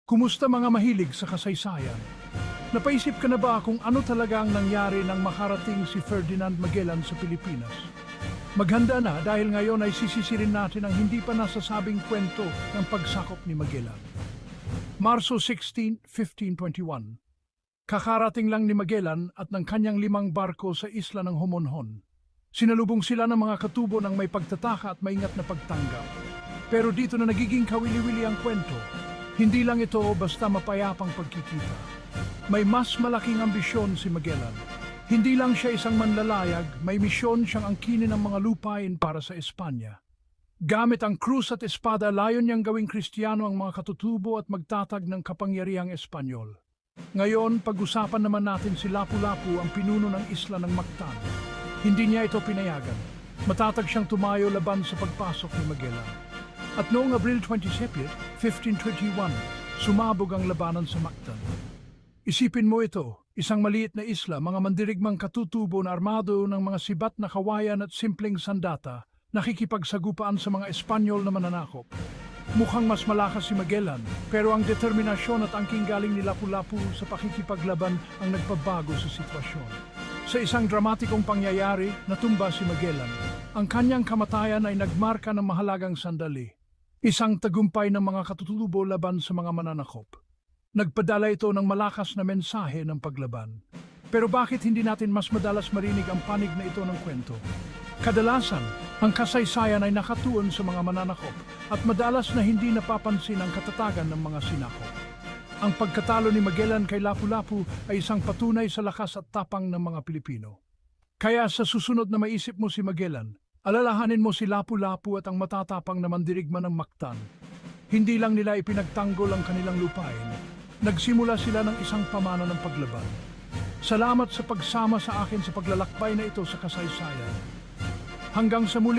Kumusta mga mahilig sa kasaysayan? Napaisip ka na ba kung ano talaga ang nangyari nang makarating si Ferdinand Magellan sa Pilipinas? Maghanda na dahil ngayon ay sisisirin natin ang hindi pa nasasabing kwento ng pagsakop ni Magellan. Marso 16, 1521. Kakarating lang ni Magellan at ng kanyang 5 barko sa isla ng Homonhon. Sinalubong sila ng mga katubo ng may pagtataka at maingat na pagtanggap. Pero dito na nagiging kawili-wili ang kwento. Hindi lang ito basta mapayapang pagkikita. May mas malaking ambisyon si Magellan. Hindi lang siya isang manlalayag, may misyon siyang angkinin ng mga lupain para sa Espanya. Gamit ang krus at espada, layon niyang gawing Kristiyano ang mga katutubo at magtatag ng kapangyarihang Espanyol. Ngayon, pag-usapan naman natin si Lapu-Lapu, ang pinuno ng isla ng Mactan. Hindi niya ito pinayagan. Matatag siyang tumayo laban sa pagpasok ni Magellan. At noong Abril 27, 1521, sumabog ang labanan sa Mactan. Isipin mo ito, isang maliit na isla, mga mandirigmang katutubo na armado ng mga sibat na kawayan at simpleng sandata, nakikipagsagupaan sa mga Espanyol na mananakop. Mukhang mas malakas si Magellan, pero ang determinasyon at angking galing ni Lapu-Lapu sa pakikipaglaban ang nagpabago sa sitwasyon. Sa isang dramatikong pangyayari, natumba si Magellan. Ang kanyang kamatayan ay nagmarka ng mahalagang sandali. Isang tagumpay ng mga katutubo laban sa mga mananakop. Nagpadala ito ng malakas na mensahe ng paglaban. Pero bakit hindi natin mas madalas marinig ang panig na ito ng kwento? Kadalasan, ang kasaysayan ay nakatuon sa mga mananakop at madalas na hindi napapansin ang katatagan ng mga sinakop. Ang pagkatalo ni Magellan kay Lapu-Lapu ay isang patunay sa lakas at tapang ng mga Pilipino. Kaya sa susunod na maisip mo si Magellan, alalahanin mo si Lapu-Lapu at ang matatapang na mandirigma ng Mactan. Hindi lang nila ipinagtanggol ang kanilang lupain, nagsimula sila ng isang pamana ng paglaban. Salamat sa pagsama sa akin sa paglalakbay na ito sa kasaysayan. Hanggang sa muli.